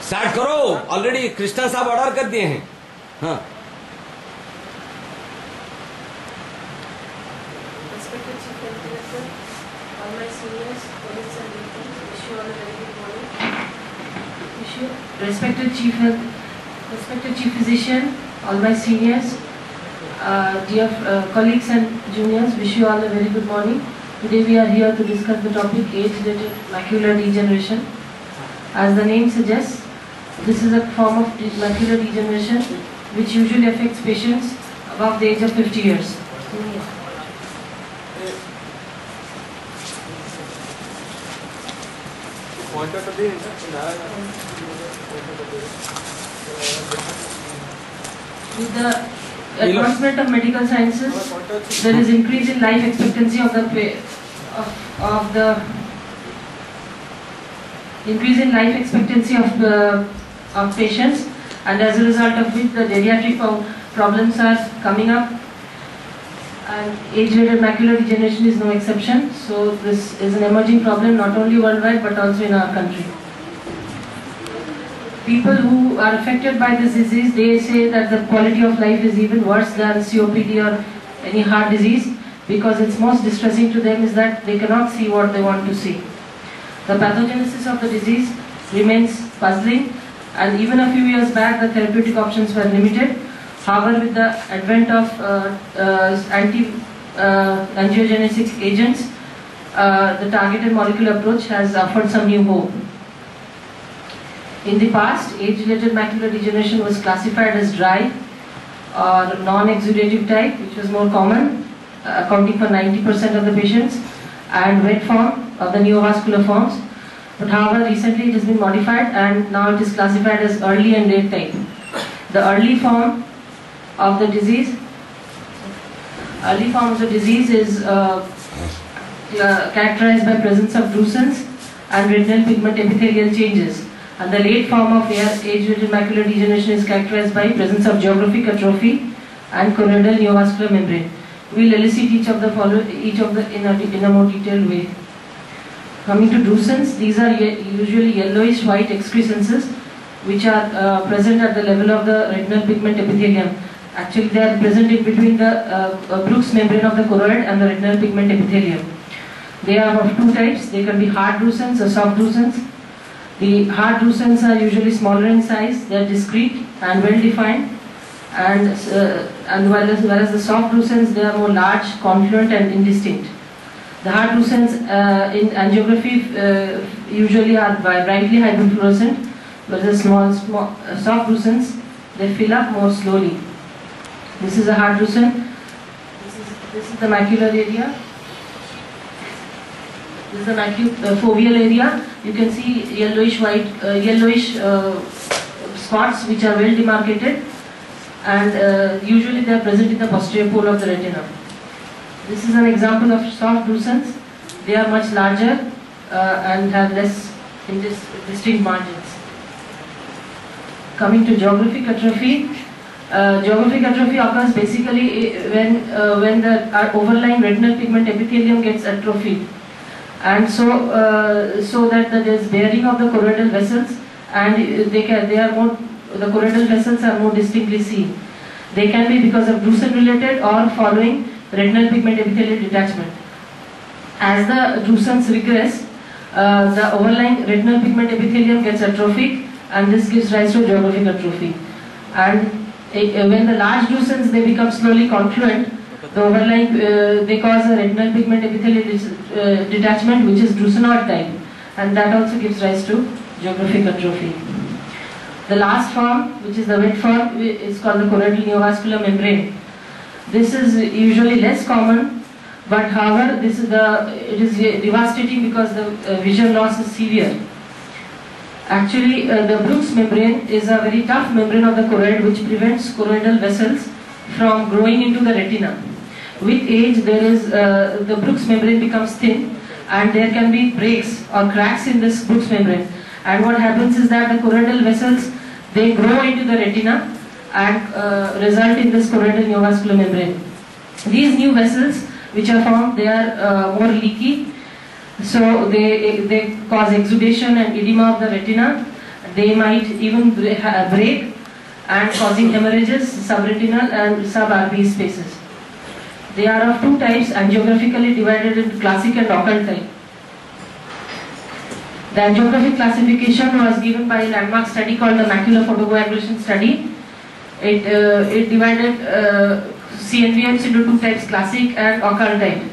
Start करो, already Krishna साहब order कर दिए हैं। हाँ, Respected Chief Physician, all my seniors, dear colleagues and juniors, wish you all a very good morning. Today we are here to discuss the topic age-related macular degeneration. As the name suggests, this is a form of macular degeneration which usually affects patients above the age of 50 years. With the advancement of medical sciences, there is increase in life expectancy of of patients, and as a result of which the geriatric problems are coming up, and age-related macular degeneration is no exception. So this is an emerging problem not only worldwide but also in our country. People who are affected by this disease, they say that the quality of life is even worse than COPD or any heart disease, because it's most distressing to them is that they cannot see what they want to see. The pathogenesis of the disease remains puzzling, and even a few years back the therapeutic options were limited. However, with the advent of anti-angiogenesis agents, the targeted molecular approach has offered some new hope. In the past, age-related macular degeneration was classified as dry or non-exudative type, which was more common, accounting for 90% of the patients, and wet form of the neovascular forms. But however, recently it has been modified and now it is classified as early and late type. The early form of the disease is characterized by presence of drusen and retinal pigment epithelial changes. And the late form of age-related macular degeneration is characterized by presence of geographic atrophy and choroidal neovascular membrane. We will elicit each of the in a more detailed way. Coming to drusens, these are usually yellowish white excrescences which are present at the level of the retinal pigment epithelium. Actually, they are present in between the Bruch's membrane of the choroid and the retinal pigment epithelium. They are of two types. They can be hard drusens or soft drusens. The hard drusens are usually smaller in size, they are discrete and well defined, and whereas the soft drusens, they are more large, confluent and indistinct. The hard drusens in angiography usually are brightly hyperfluorescent, whereas the soft drusens, they fill up more slowly. This is a hard drusen. This is the macular area. This is the foveal area. You can see yellowish white, spots which are well demarcated, and usually they are present in the posterior pole of the retina. This is an example of soft drusens. They are much larger and have less distinct margins. Coming to geographic atrophy. Geographic atrophy occurs basically when the overlying retinal pigment epithelium gets atrophied, and so that there is bearing of the choroidal vessels, and the choroidal vessels are more distinctly seen. They can be because of drusen related or following retinal pigment epithelial detachment. As the drusens regress, the overlying retinal pigment epithelium gets atrophied, and this gives rise to geographic atrophy. And when the large drusens, they become slowly confluent, the overlying they cause a retinal pigment epithelial detachment, which is drusenoid type, and that also gives rise to geographic atrophy. The last form, which is the wet form, is called the choroidal neovascular membrane. This is usually less common, but however, it is devastating because the vision loss is severe. Actually, the Bruch's membrane is a very tough membrane of the choroid which prevents choroidal vessels from growing into the retina. With age, the Bruch's membrane becomes thin, and there can be breaks or cracks in this Bruch's membrane. And what happens is that the choroidal vessels, they grow into the retina and result in this choroidal neovascular membrane. These new vessels which are formed, they are more leaky. So they cause exudation and edema of the retina. They might even break and causing hemorrhages, subretinal and sub-RPE spaces. They are of two types, angiographically divided into classic and occult type. The angiographic classification was given by a landmark study called the macular photocoagulation study. It divided CNVMs into two types, classic and occult type.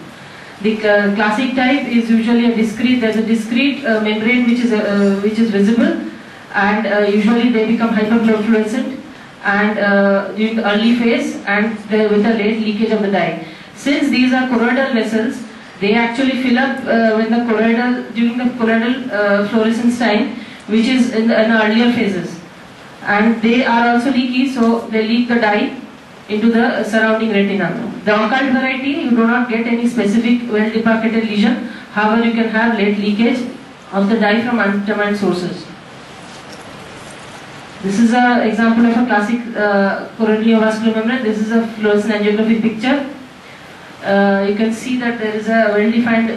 The classic type is usually there's a discrete membrane which is visible, and usually they become hyperfluorescent and during the early phase and with a late leakage of the dye. Since these are choroidal vessels, they actually fill up during the choroidal fluorescence time, which is in the earlier phases, and they are also leaky, so they leak the dye into the surrounding retina. The occult variety, you do not get any specific well-demarcated lesion. However, you can have late leakage of the dye from undetermined sources. This is an example of a classic choroidal neovascular membrane. This is a fluorescent angiography picture. You can see that there is a well-defined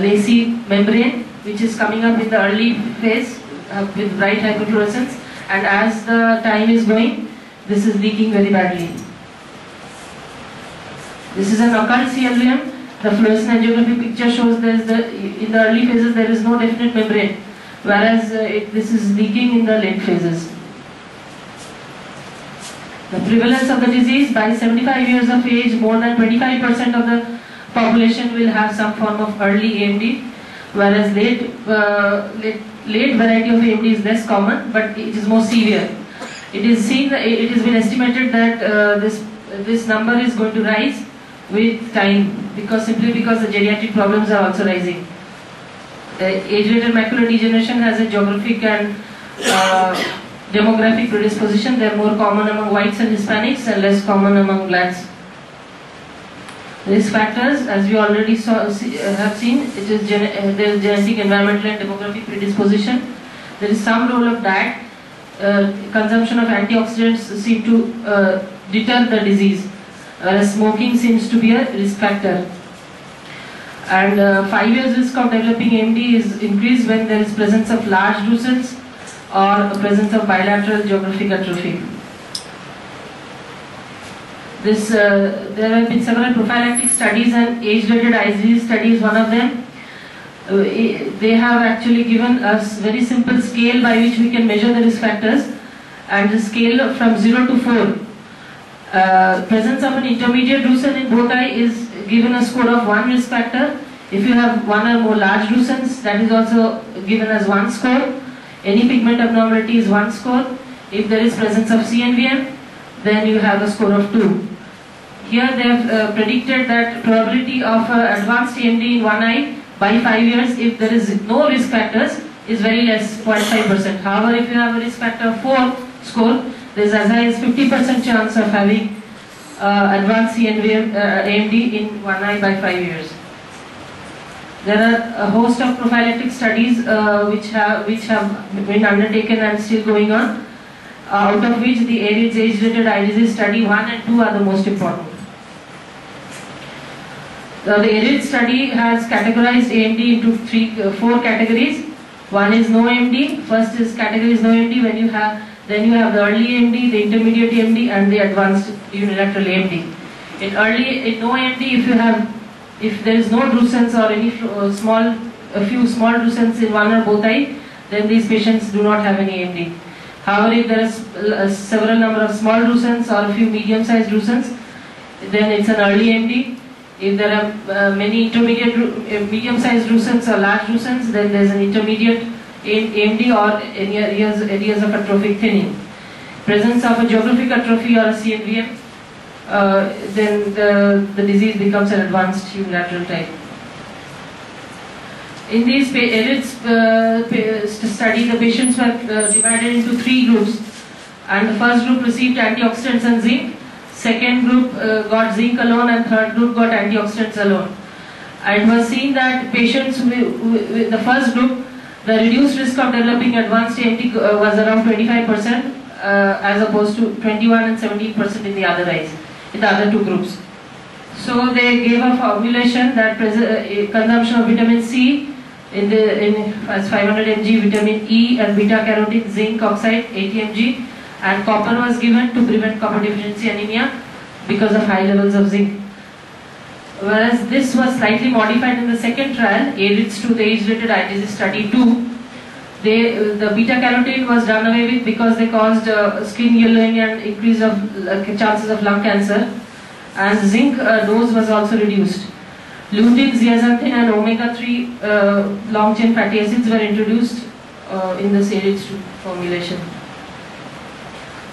lacy membrane which is coming up in the early phase with bright hyperfluorescence, and as the time is going, this is leaking very badly. This is an occult CLVM. The fluorescent angiography picture shows in the early phases there is no definite membrane, whereas this is leaking in the late phases. The prevalence of the disease: by 75 years of age, more than 25% of the population will have some form of early AMD, whereas late variety of AMD is less common, but it is more severe. It has been estimated that this number is going to rise with time, simply because the geriatric problems are also rising. Age-related macular degeneration has a geographic and demographic predisposition. They are more common among whites and Hispanics and less common among blacks. Risk factors, as we already have seen, there is genetic, environmental and demographic predisposition. There is some role of diet. Consumption of antioxidants seem to deter the disease, whereas smoking seems to be a risk factor. And 5 years risk of developing AMD is increased when there is presence of large drusen or presence of bilateral geographic atrophy. There have been several prophylactic studies, and age-related eye disease study is one of them. They have actually given us very simple scale by which we can measure the risk factors, and the scale from 0 to 4. Presence of an intermediate drusen in both eye is given a score of 1 risk factor. If you have one or more large drusens, that is also given as 1 score. Any pigment abnormality is 1 score. If there is presence of CNVM, then you have a score of 2. Here they have predicted that probability of advanced AMD in one eye by 5 years, if there is no risk factors, is very less, 0.5%. However, if you have a risk factor of 4 score, there is as high as 50% chance of having advanced CNVM AMD in one eye by 5 years. There are a host of prophylactic studies which have been undertaken and still going on, out of which the ARIDS age-related eye disease study 1 and 2 are the most important. The ARIDS study has categorized AMD into 4 categories. One is no AMD. First is category is no AMD. Then you have the early AMD, the intermediate AMD, and the advanced unilateral AMD. In no AMD, if there is no drusens or any a few small drusens in one or both eye, then these patients do not have any AMD. However, if there is several number of small drusens or a few medium-sized drusens, then it's an early AMD. If there are many intermediate medium-sized drusens or large drusens, then there is an intermediate AMD or areas of atrophic thinning. Presence of a geographic atrophy or a CNVM, then the disease becomes an advanced unilateral type. In these ARIDS study, the patients were divided into 3 groups, and the first group received antioxidants and zinc, second group got zinc alone, and third group got antioxidants alone. And it was seen that patients with the first group, the reduced risk of developing advanced AMD was around 25% as opposed to 21 and 17% in the other eyes, in the other 2 groups. So they gave a formulation that consumption of vitamin C as 500 mg, vitamin E and beta carotene, zinc oxide 80 mg, and copper was given to prevent copper deficiency anemia because of high levels of zinc. Whereas this was slightly modified in the second trial, ARIDS-2, the age-related eye disease study 2. The beta carotene was done away with because they caused skin yellowing and increase of chances of lung cancer, and zinc dose was also reduced. Lutein, zeaxanthin and omega-3 long-chain fatty acids were introduced in this ARIDS-2 formulation.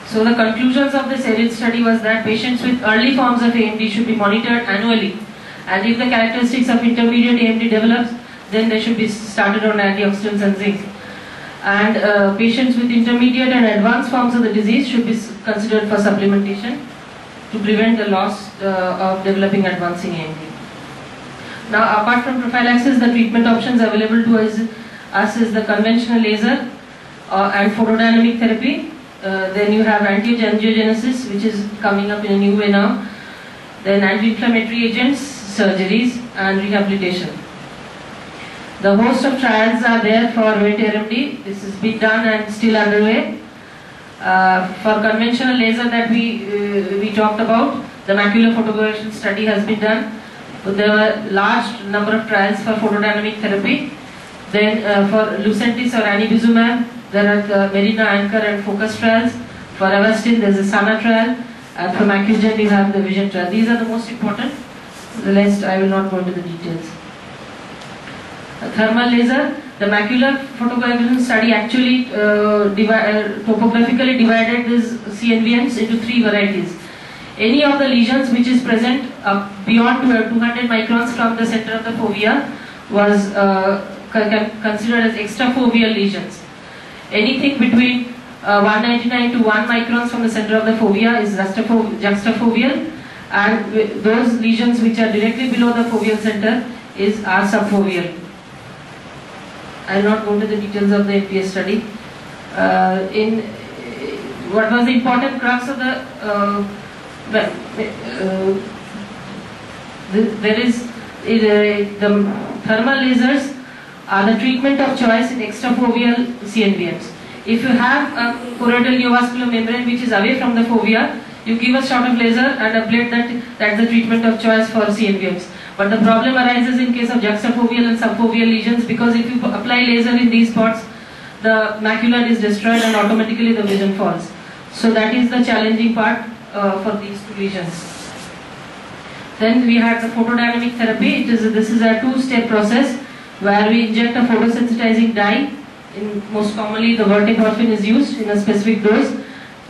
So the conclusions of this ARIDS study was that patients with early forms of AMD should be monitored annually, and if the characteristics of intermediate AMD develops, then they should be started on antioxidants and zinc. And patients with intermediate and advanced forms of the disease should be considered for supplementation to prevent the loss of developing advancing AMD. Now, apart from prophylaxis, the treatment options available to us is the conventional laser and photodynamic therapy. Then you have anti-angiogenesis, which is coming up in a new way now. Then anti-inflammatory agents, surgeries, and rehabilitation. The host of trials are there for wet AMD. This has been done and still underway. For conventional laser that we talked about, the macular photocoagulation study has been done. There were large number of trials for photodynamic therapy. Then for Lucentis or ranibizumab, there are the Marina, Anchor and Focus trials. For Avastin, there is a Sana trial. And for Macugen, you have the Vision trial. These are the most important. The rest, I will not go into the details. Thermal laser, the macular photocoagulation study actually topographically divided these CNVMs into 3 varieties. Any of the lesions which is present beyond 200 microns from the center of the fovea was considered as extrafoveal lesions. Anything between 199 to 1 microns from the center of the fovea is juxtafoveal, and those lesions which are directly below the foveal center are subfoveal. I will not go into the details of the MPS study. What was the important crux of the the thermal lasers are the treatment of choice in extrafoveal CNVMs. If you have a choroidal neovascular membrane which is away from the fovea, you give a shot of laser and ablate that's the treatment of choice for CNVMs. But the problem arises in case of juxtafoveal and subfoveal lesions, because if you apply laser in these spots, the macula is destroyed and automatically the vision falls. So that is the challenging part for these 2 lesions. Then we have the photodynamic therapy. This is a 2-step process where we inject a photosensitizing dye. Most commonly the verteporfin is used in a specific dose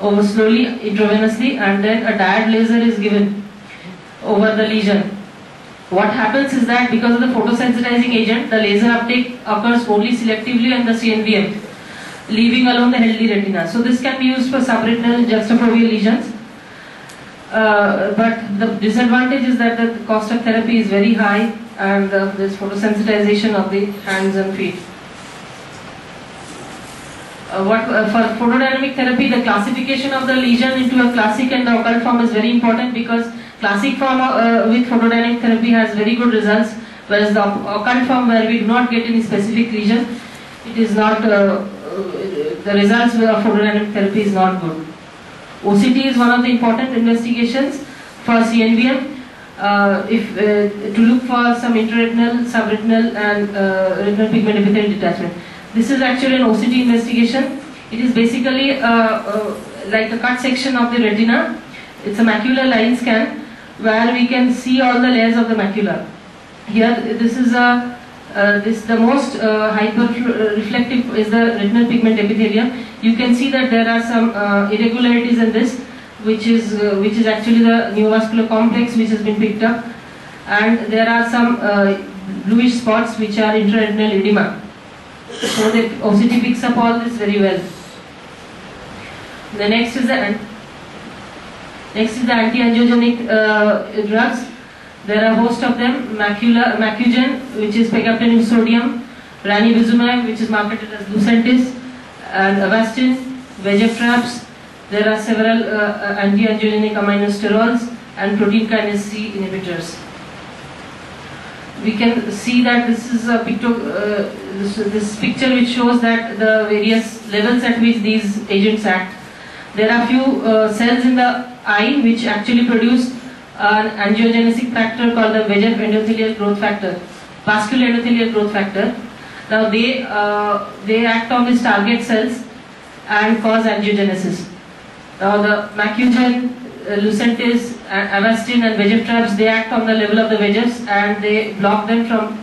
over slowly intravenously, and then a dyed laser is given over the lesion. What happens is that because of the photosensitizing agent, the laser uptake occurs only selectively on the CNVM, leaving alone the healthy retina. So this can be used for subretinal juxtafoveal lesions. But the disadvantage is that the cost of therapy is very high, and this photosensitization of the hands and feet. For photodynamic therapy, the classification of the lesion into a classic and the occult form is very important, because classic form with photodynamic therapy has very good results, whereas the occult form, where we do not get any specific lesion, it is not the results of photodynamic therapy is not good. OCT is one of the important investigations for CNVM to look for some intraretinal, subretinal and retinal pigment epithelial detachment. This is actually an OCT investigation. It is basically like a cut section of the retina. It's a macular line scan where we can see all the layers of the macula. Here, this is the most hyper reflective is the retinal pigment epithelium. You can see that there are some irregularities in this, which is actually the neovascular complex which has been picked up, and there are some bluish spots which are intraretinal edema. So the OCT picks up all this very well. The next is the anti-angiogenic drugs. There are a host of them. Macugen, which is pegaptenone sodium, ranibizumab, which is marketed as Lucentis, and Avastin, VEGF traps. There are several anti-angiogenic aminosterols, and protein kinase C inhibitors. We can see that this is a this picture which shows that the various levels at which these agents act. There are few cells in the eye which actually produce an angiogenesis factor called the VEGF endothelial growth factor, vascular endothelial growth factor. Now they act on these target cells and cause angiogenesis. Now the Macugen, Lucentis, Avastin and VEGF traps, they act on the level of the VEGFs and they block them from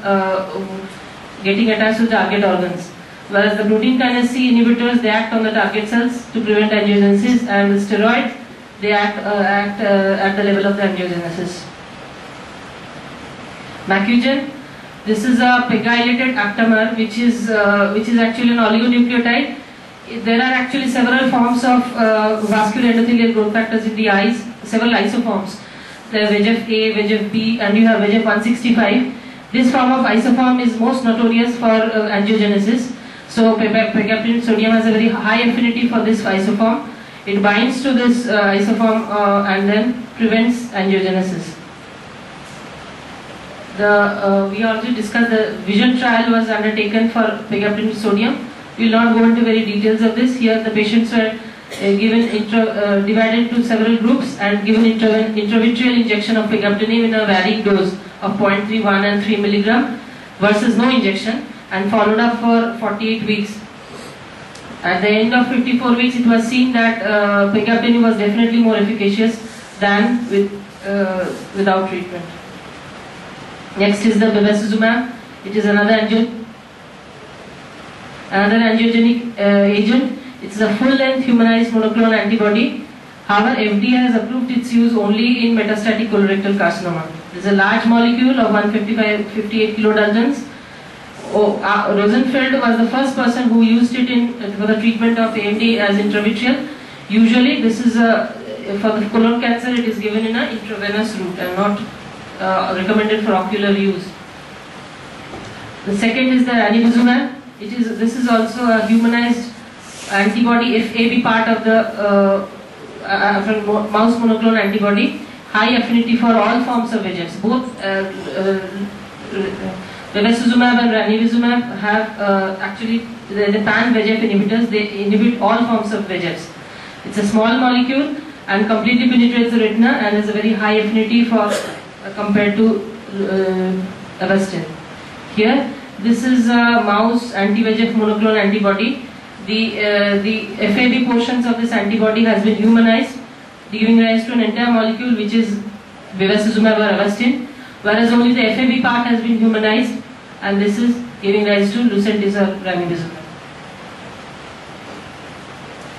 getting attached to target organs. Whereas the protein kinase C inhibitors, they act on the target cells to prevent angiogenesis, and the steroid, they act at the level of the angiogenesis. Macugen, this is a pegylated aptamer which is actually an oligonucleotide. There are actually several forms of vascular endothelial growth factors in the eyes, several isoforms. There are VEGF-A, VEGF-B, and you have VEGF-165. This form of isoform is most notorious for angiogenesis. So pegapirin sodium has a very high affinity for this isoform. It binds to this isoform and then prevents angiogenesis. We already discussed the vision trial was undertaken for pegapirin sodium. We will not go into very details of this. Here the patients were given divided into several groups and given intravitreal injection of pegapirin in a varying dose of 0.3, 1 and 3 milligram versus no injection, and followed up for 48 weeks. At the end of 54 weeks, it was seen that pegapirin was definitely more efficacious than without treatment. Next is the bevacizumab. It is another angiogenic agent. It is a full-length humanized monoclonal antibody. However, FDA has approved its use only in metastatic colorectal carcinoma. It is a large molecule of 158 kilodaltons. Rosenfeld was the first person who used it for the treatment of AMD as intravitreal. Usually, this is for the colon cancer. It is given in an intravenous route and not recommended for ocular use. The second is the ranibizumab. This is also a humanized antibody, FAB part of the mouse monoclonal antibody, high affinity for all forms of VEGFs. Both bevacizumab and ranibizumab have actually the pan-VEGF inhibitors. They inhibit all forms of VEGFs. It's a small molecule and completely penetrates the retina and has a very high affinity for compared to Avastin. Here, this is a mouse anti-VEGF monoclonal antibody. The FAB portions of this antibody has been humanized, giving rise to an entire molecule which is bevacizumab or Avastin, whereas only the FAB part has been humanized, and this is giving rise to Lucentis or ranibizumab.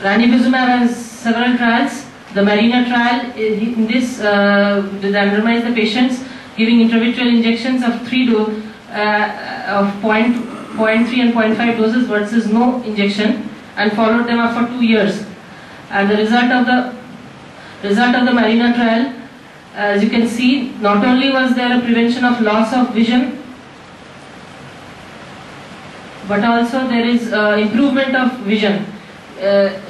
Ranibizumab has several trials. The Marina trial, in this, they randomized the patients giving intravitreal injections of 3 doses of 0.3 and 0.5 doses versus no injection, and followed them up for 2 years. And the result of the Marina trial, as you can see, not only was there a prevention of loss of vision, but also there is improvement of vision.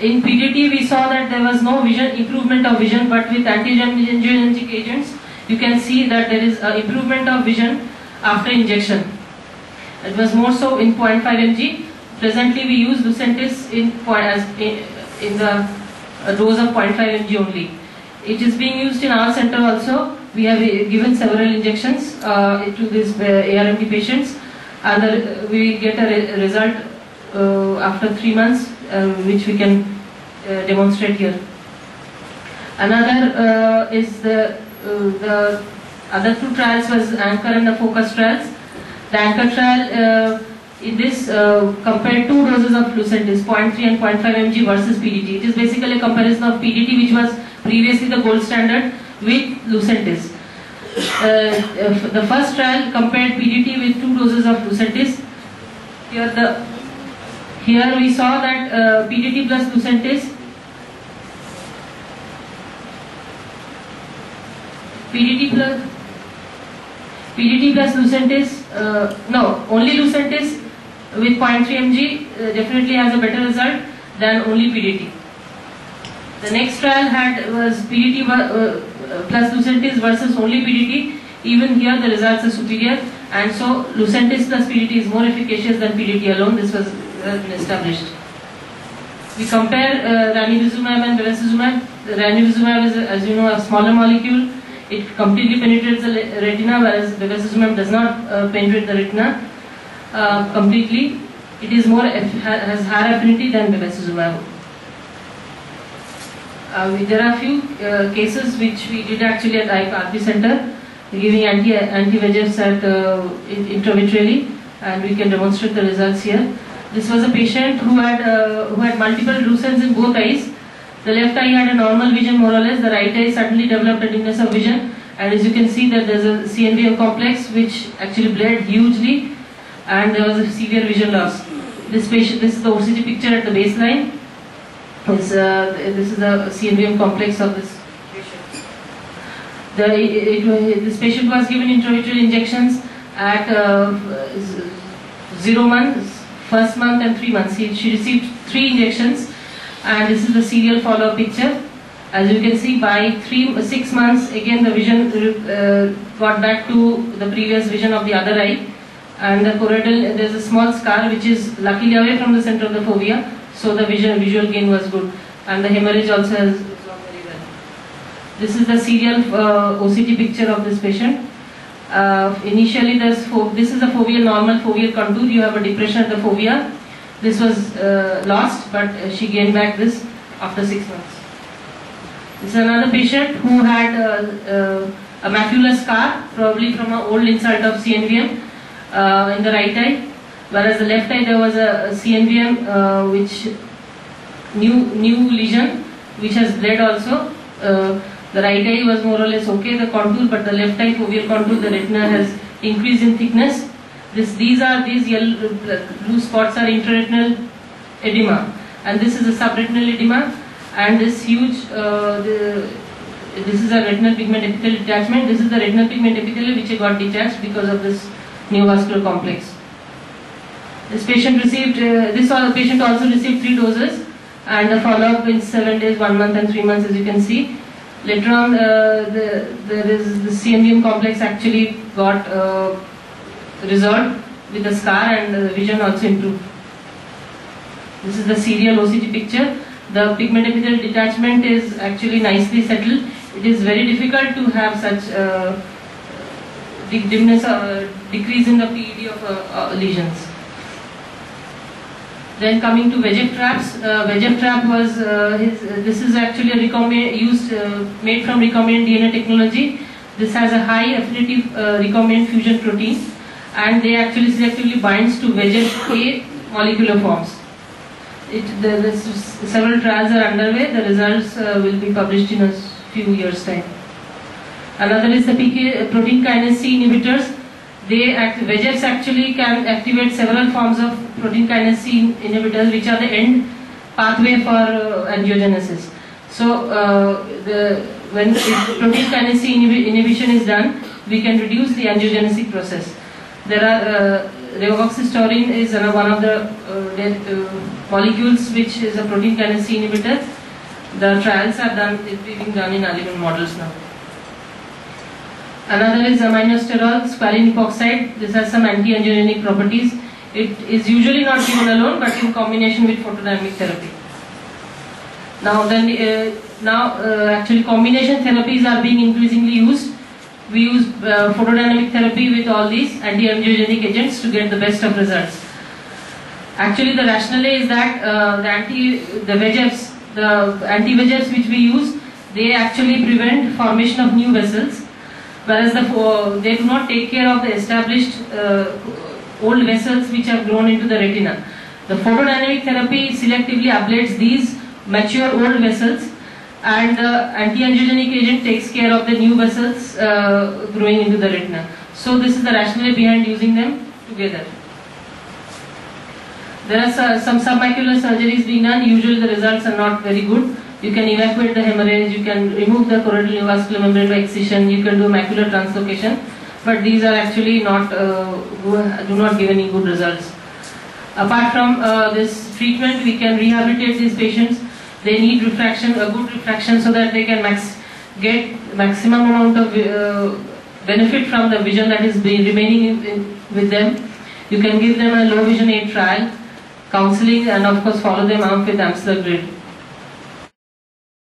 In PDT we saw that there was no improvement of vision, but with anti-angiogenic agents you can see that there is improvement of vision after injection. It was more so in 0.5 mg. Presently we use Lucentis in the dose of 0.5 mg only. It is being used in our center also. We have given several injections to these ARMD patients, and we will get a result after 3 months, which we can demonstrate here. Another is the other 2 trials was Anchor and the Focus trials. The Anchor trial, in this compared 2 doses of Lucentis, 0.3 and 0.5 mg versus PDT. It is basically a comparison of PDT, which was previously the gold standard, with Lucentis. The first trial compared PDT with 2 doses of Lucentis. Here we saw that PDT plus Lucentis, PDT plus Lucentis, no, only Lucentis with 0.3 mg definitely has a better result than only PDT. The next trial was PDT plus Lucentis versus only PDT, even here the results are superior, and so Lucentis plus PDT is more efficacious than PDT alone. This was established. We compare ranibizumab and bevacizumab. Ranibizumab is, as you know, a smaller molecule. It completely penetrates the retina, whereas bevacizumab does not penetrate the retina completely. It is has higher affinity than bevacizumab. There are few cases which we did actually at IPRP Center, giving anti-VEGFs at intravitreally, and we can demonstrate the results here. This was a patient who had multiple lucents in both eyes. The left eye had a normal vision more or less. The right eye suddenly developed a dimness of vision, and as you can see that there is a CNVM complex which actually bled hugely, and there was a severe vision loss. This patient, this is the OCT picture at the baseline. This is the CNVM complex of this patient. This patient was given intravitreal injections at 0 months, first month and 3 months. She received 3 injections, and this is the serial follow-up picture. As you can see, by 6 months, again the vision got back to the previous vision of the other eye, and the choroidal, there is a small scar which is luckily away from the center of the fovea, so the visual gain was good, and the hemorrhage also has gone very well. This is the serial OCT picture of this patient. Initially, this is a foveal, normal foveal contour. You have a depression at the fovea. This was lost, but she gained back this after 6 months. This is another patient who had a macular scar, probably from an old insult of CNVM in the right eye, whereas the left eye there was a CNVM which new lesion which has bled also. The right eye was more or less okay, the contour, but the left eye foveal contour, the retina has increased in thickness. These yellow blue spots are intraretinal edema, and this is a subretinal edema, and this huge this is a retinal pigment epithelial detachment. This is the retinal pigment epithelium which got detached because of this neovascular complex. This patient received patient also received 3 doses, and the follow-up in 7 days, 1 month and 3 months, as you can see. Later on, the CNVM complex actually got resolved with the scar, and the vision also improved. This is the serial OCT picture. The pigment epithelial detachment is actually nicely settled. It is very difficult to have such dimness, decrease in the PED of lesions. Then coming to VEGF traps, VEGF trap was this is actually a made from recombinant DNA technology. This has a high affinity recombinant fusion protein, and they actually selectively binds to VEGF-A molecular forms. Several trials are underway. The results will be published in a few years' time. Another is the protein kinase C inhibitors. VEGFs actually can activate several forms of protein kinase C inhibitors, which are the end pathway for angiogenesis. So, when protein kinase C inhibition is done, we can reduce the angiogenesis process. There are Revacistaurin is one of the molecules which is a protein kinase C inhibitor. The trials are being done in animal models now. Another is aminosterol squalene epoxide. This has some anti-angiogenic properties. It is usually not given alone, but in combination with photodynamic therapy. Now, actually combination therapies are being increasingly used. We use photodynamic therapy with all these anti-angiogenic agents to get the best of results. Actually, the rationale is that the anti-VEGFs which we use, they actually prevent formation of new vessels, whereas they do not take care of the established old vessels which have grown into the retina. The photodynamic therapy selectively ablates these mature old vessels, and the anti-angiogenic agent takes care of the new vessels growing into the retina. So this is the rationale behind using them together. There are some submacular surgeries being done. Usually the results are not very good. You can evacuate the hemorrhage, you can remove the choroidal neovascular membrane by excision, you can do macular translocation, but these are actually not do not give any good results. Apart from this treatment, we can rehabilitate these patients. They need refraction, a good refraction, so that they can get maximum amount of benefit from the vision that is remaining with them, you can give them a low vision aid trial, counseling, and of course follow them up with Amsler grid.